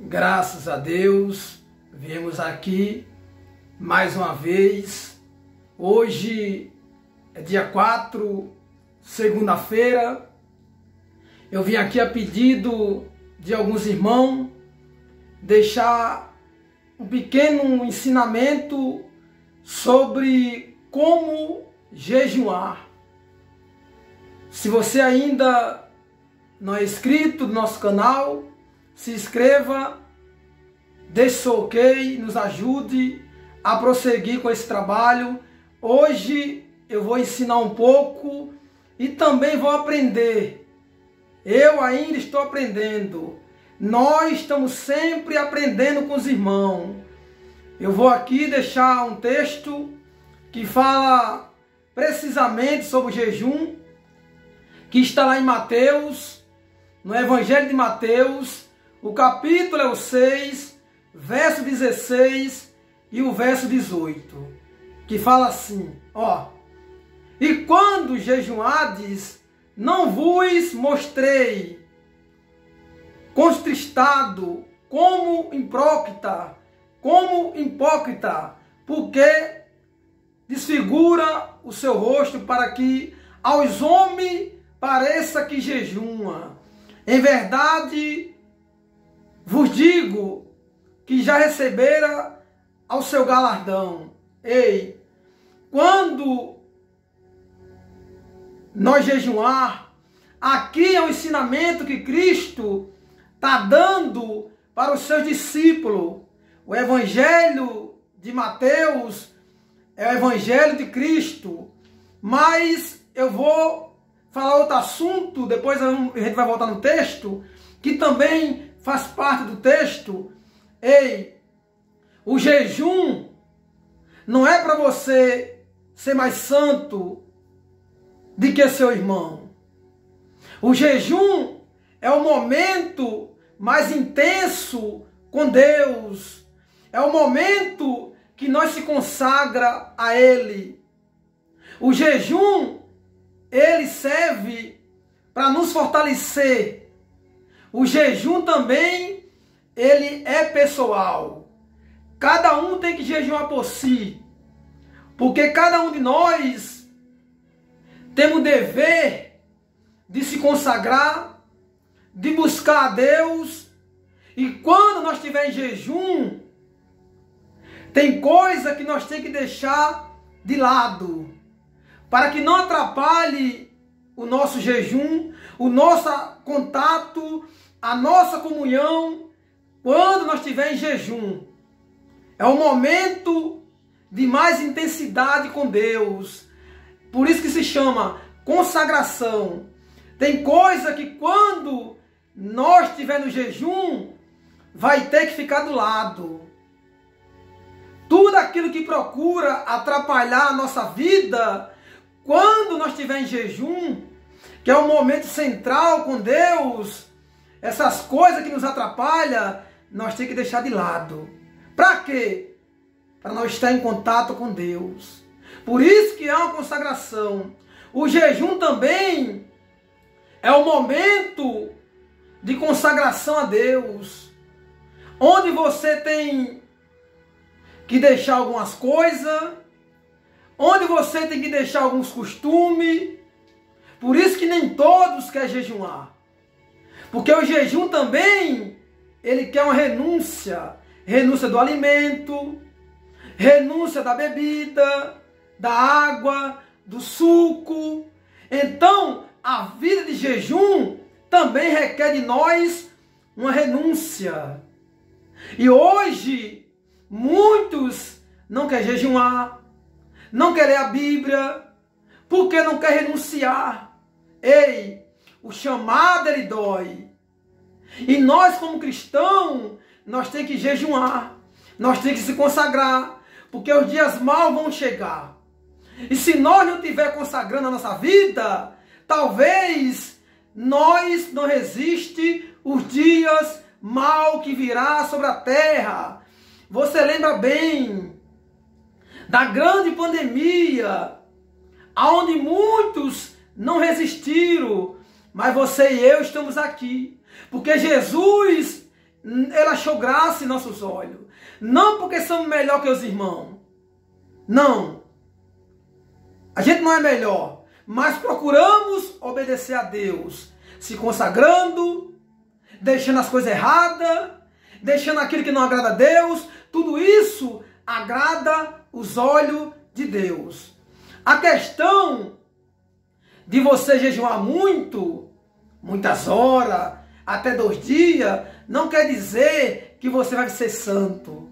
Graças a Deus, viemos aqui mais uma vez. Hoje é dia 4, segunda-feira. Eu vim aqui a pedido de alguns irmãos deixar um pequeno ensinamento sobre como jejuar. Se você ainda não é inscrito no nosso canal, se inscreva, deixe seu ok, nos ajude a prosseguir com esse trabalho. Hoje eu vou ensinar um pouco e também vou aprender. Eu ainda estou aprendendo. Nós estamos sempre aprendendo com os irmãos. Eu vou aqui deixar um texto que fala precisamente sobre o jejum, que está lá em Mateus, no Evangelho de Mateus. O capítulo é o 6, verso 16 e o verso 18, que fala assim, ó: E quando jejuardes, não vos mostrei contristado como hipócrita, porque desfigura o seu rosto para que aos homens pareça que jejuma. Em verdade, vos digo que já recebera ao seu galardão. Ei, quando nós jejuar, aqui é o ensinamento que Cristo está dando para os seus discípulos. O Evangelho de Mateus é o Evangelho de Cristo. Mas eu vou falar outro assunto, depois a gente vai voltar no texto, que também faz parte do texto. Ei, o jejum não é para você ser mais santo do que seu irmão. O jejum é o momento mais intenso com Deus. É o momento que nós se consagra a Ele. O jejum, ele serve para nos fortalecer. O jejum também, ele é pessoal. Cada um tem que jejuar por si. Porque cada um de nós temos o dever de se consagrar, de buscar a Deus. E quando nós estivermos em jejum, tem coisa que nós temos que deixar de lado, para que não atrapalhe o nosso jejum, o nosso contato, a nossa comunhão, quando nós estivermos em jejum. É o momento de mais intensidade com Deus. Por isso que se chama consagração. Tem coisa que quando nós estivermos no jejum, vai ter que ficar do lado. Tudo aquilo que procura atrapalhar a nossa vida, quando nós estivermos em jejum, que é o momento central com Deus, essas coisas que nos atrapalham, nós temos que deixar de lado. Para quê? Para nós estar em contato com Deus. Por isso que é uma consagração. O jejum também é o momento de consagração a Deus, onde você tem que deixar algumas coisas, onde você tem que deixar alguns costumes. Por isso que nem todos querem jejuar. Porque o jejum também, ele quer uma renúncia. Renúncia do alimento, renúncia da bebida, da água, do suco. Então, a vida de jejum também requer de nós uma renúncia. E hoje, muitos não querem jejuar, não querem ler a Bíblia, porque não quer renunciar. Ei, o chamado ele dói. E nós como cristãos, nós temos que jejuar, nós temos que se consagrar, porque os dias maus vão chegar. E se nós não estiver consagrando a nossa vida, talvez nós não resiste os dias maus que virá sobre a terra. Você lembra bem da grande pandemia, onde muitos não resistiram, mas você e eu estamos aqui, porque Jesus, ela achou graça em nossos olhos. Não porque somos melhor que os irmãos. Não. A gente não é melhor. Mas procuramos obedecer a Deus. Se consagrando, deixando as coisas erradas, deixando aquilo que não agrada a Deus. Tudo isso agrada os olhos de Deus. A questão de você jejuar muitas horas, até 2 dias, não quer dizer que você vai ser santo.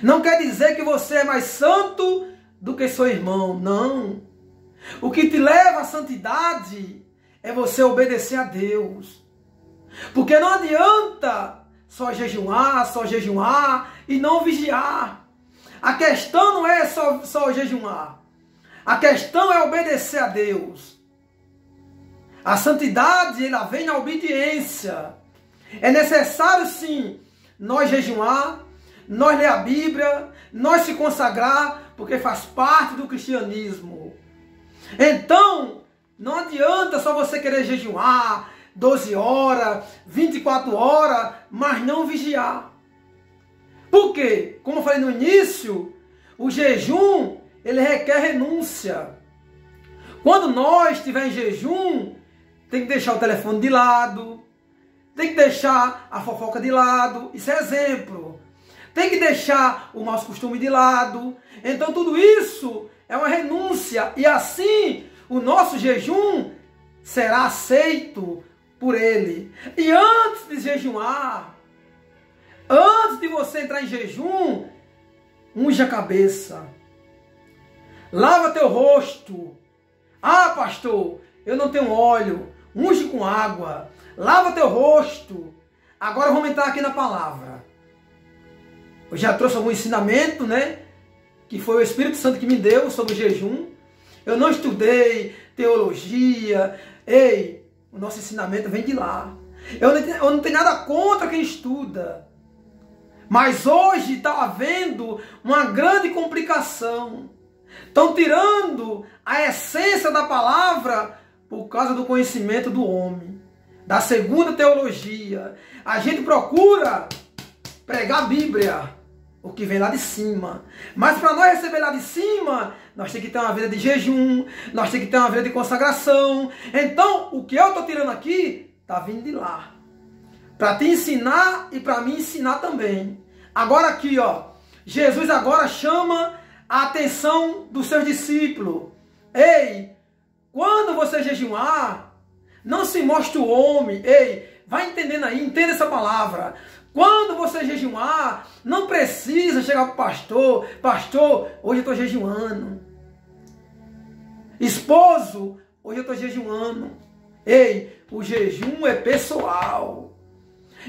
Não quer dizer que você é mais santo do que seu irmão. Não. O que te leva à santidade é você obedecer a Deus. Porque não adianta só jejuar e não vigiar. A questão não é só jejuar. A questão é obedecer a Deus. A santidade, ela vem na obediência. É necessário, sim, nós jejuar, nós ler a Bíblia, nós se consagrar, porque faz parte do cristianismo. Então, não adianta só você querer jejuar 12 horas, 24 horas, mas não vigiar. Por quê? Como eu falei no início, o jejum, ele requer renúncia. Quando nós estivermos em jejum, tem que deixar o telefone de lado, tem que deixar a fofoca de lado, isso é exemplo. Tem que deixar o mau costume de lado. Então tudo isso é uma renúncia. E assim o nosso jejum será aceito por Ele. E antes de jejuar, antes de você entrar em jejum, unge a cabeça. Lava teu rosto. Ah, pastor, eu não tenho óleo. Unge com água. Lava teu rosto. Agora vamos entrar aqui na palavra. Eu já trouxe algum ensinamento, né? Que foi o Espírito Santo que me deu sobre o jejum. Eu não estudei teologia. Ei, o nosso ensinamento vem de lá. Eu não tenho nada contra quem estuda. Mas hoje está havendo uma grande complicação. Estão tirando a essência da palavra por causa do conhecimento do homem. Da segunda teologia. A gente procura pregar a Bíblia, o que vem lá de cima. Mas para nós receber lá de cima, nós temos que ter uma vida de jejum, nós temos que ter uma vida de consagração. Então, o que eu estou tirando aqui, está vindo de lá. Para te ensinar e para mim ensinar também. Agora aqui, ó, Jesus agora chama a atenção dos seus discípulos. Ei, quando você jejuar, não se mostre o homem. Ei, vai entendendo aí, entenda essa palavra. Quando você jejuar, não precisa chegar para o pastor. Pastor, hoje eu estou jejuando. Esposo, hoje eu estou jejuando. Ei, o jejum é pessoal.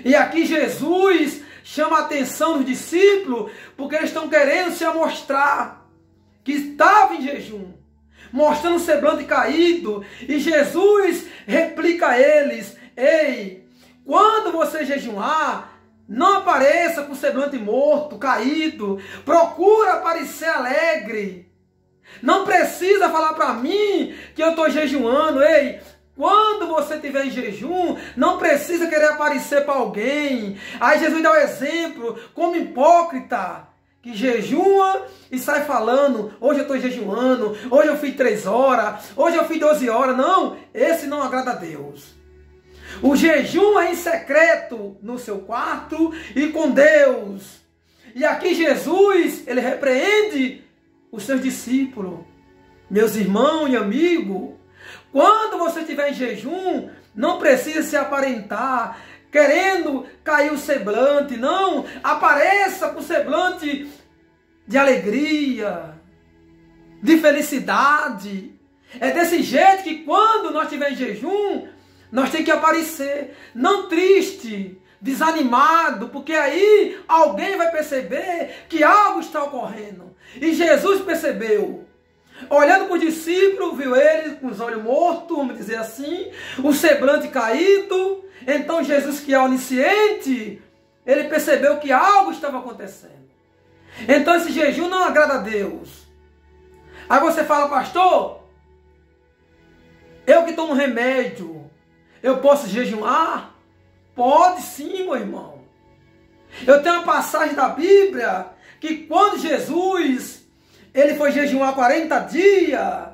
E aqui Jesus chama a atenção dos discípulos, porque eles estão querendo se amostrar que estavam em jejum, mostrando o semblante caído. E Jesus replica a eles: ei, quando você jejuar, não apareça com o semblante morto, caído. Procura aparecer alegre. Não precisa falar para mim que eu estou jejuando. Ei, quando você estiver em jejum, não precisa querer aparecer para alguém. Aí Jesus dá o exemplo, como hipócrita, que jejua e sai falando: hoje eu estou jejuando, hoje eu fiz 3 horas, hoje eu fiz 12 horas. Não, esse não agrada a Deus. O jejum é em secreto, no seu quarto e com Deus. E aqui Jesus, ele repreende os seus discípulos. Meus irmãos e amigos, quando você estiver em jejum, não precisa se aparentar, querendo cair o semblante. Não, apareça com semblante de alegria, de felicidade. É desse jeito que quando nós estivermos em jejum, nós temos que aparecer, não triste, desanimado, porque aí alguém vai perceber que algo está ocorrendo. E Jesus percebeu. Olhando para os discípulos, viu eles com os olhos mortos, vamos dizer assim, o semblante caído. Então Jesus, que é onisciente, ele percebeu que algo estava acontecendo. Então esse jejum não agrada a Deus. Aí você fala: pastor, eu que tomo remédio, eu posso jejuar? Pode sim, meu irmão. Eu tenho uma passagem da Bíblia que quando Jesus ele foi jejuar 40 dias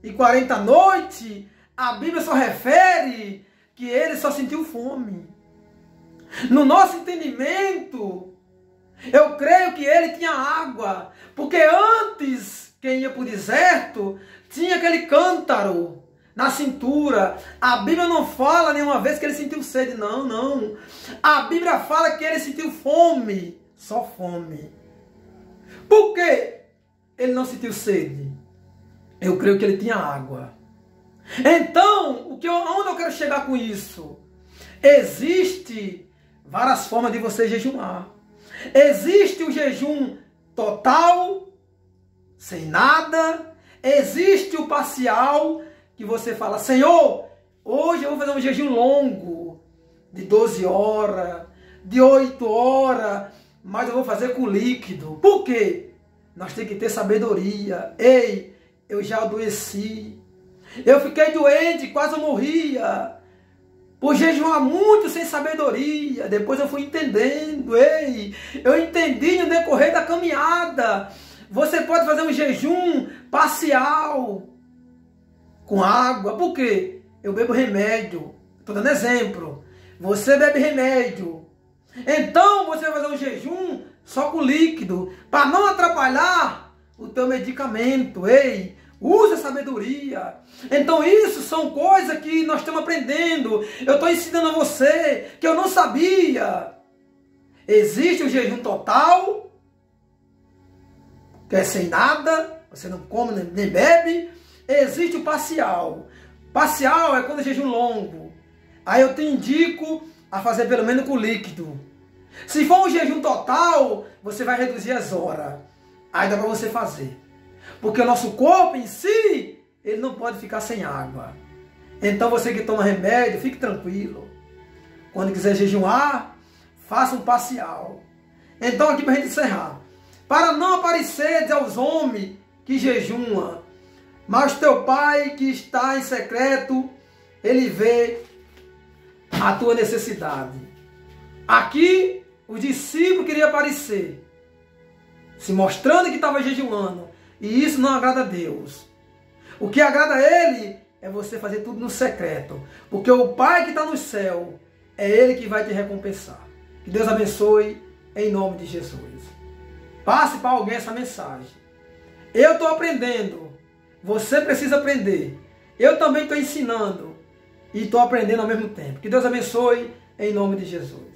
e 40 noites, a Bíblia só refere que ele só sentiu fome. No nosso entendimento, eu creio que ele tinha água, porque antes, quem ia para o deserto, tinha aquele cântaro na cintura. A Bíblia não fala nenhuma vez que ele sentiu sede, não, não. A Bíblia fala que ele sentiu fome, só fome. Por que ele não sentiu sede? Eu creio que ele tinha água. Então, onde eu quero chegar com isso? Existe várias formas de você jejuar. Existe o jejum total, sem nada. Existe o parcial, que você fala, Senhor, hoje eu vou fazer um jejum longo, de 12 horas, de 8 horas, mas eu vou fazer com líquido. Por quê? Nós temos que ter sabedoria. Ei, eu já adoeci. Eu fiquei doente, quase eu morria. Por jejuar muito sem sabedoria. Depois eu fui entendendo. Ei, eu entendi no decorrer da caminhada. Você pode fazer um jejum parcial com água. Por quê? Eu bebo remédio. Estou dando exemplo. Você bebe remédio. Então você vai fazer um jejum só com líquido. Para não atrapalhar o teu medicamento. Ei, use a sabedoria. Então isso são coisas que nós estamos aprendendo. Eu estou ensinando a você que eu não sabia. Existe o jejum total, que é sem nada, você não come nem bebe. Existe o parcial. Parcial é quando é jejum longo. Aí eu te indico a fazer pelo menos com líquido. Se for um jejum total, você vai reduzir as horas. Aí dá para você fazer. Porque o nosso corpo em si, ele não pode ficar sem água. Então você que toma remédio, fique tranquilo. Quando quiser jejuar, faça um parcial. Então aqui para a gente encerrar. Para não aparecer aos homens que jejuam, mas teu Pai que está em secreto, Ele vê a tua necessidade. Aqui, os discípulos queriam aparecer, se mostrando que estava jejuando. E isso não agrada a Deus. O que agrada a Ele é você fazer tudo no secreto. Porque o Pai que está no céu, é Ele que vai te recompensar. Que Deus abençoe em nome de Jesus. Passe para alguém essa mensagem. Eu estou aprendendo. Você precisa aprender. Eu também estou ensinando. E estou aprendendo ao mesmo tempo. Que Deus abençoe em nome de Jesus.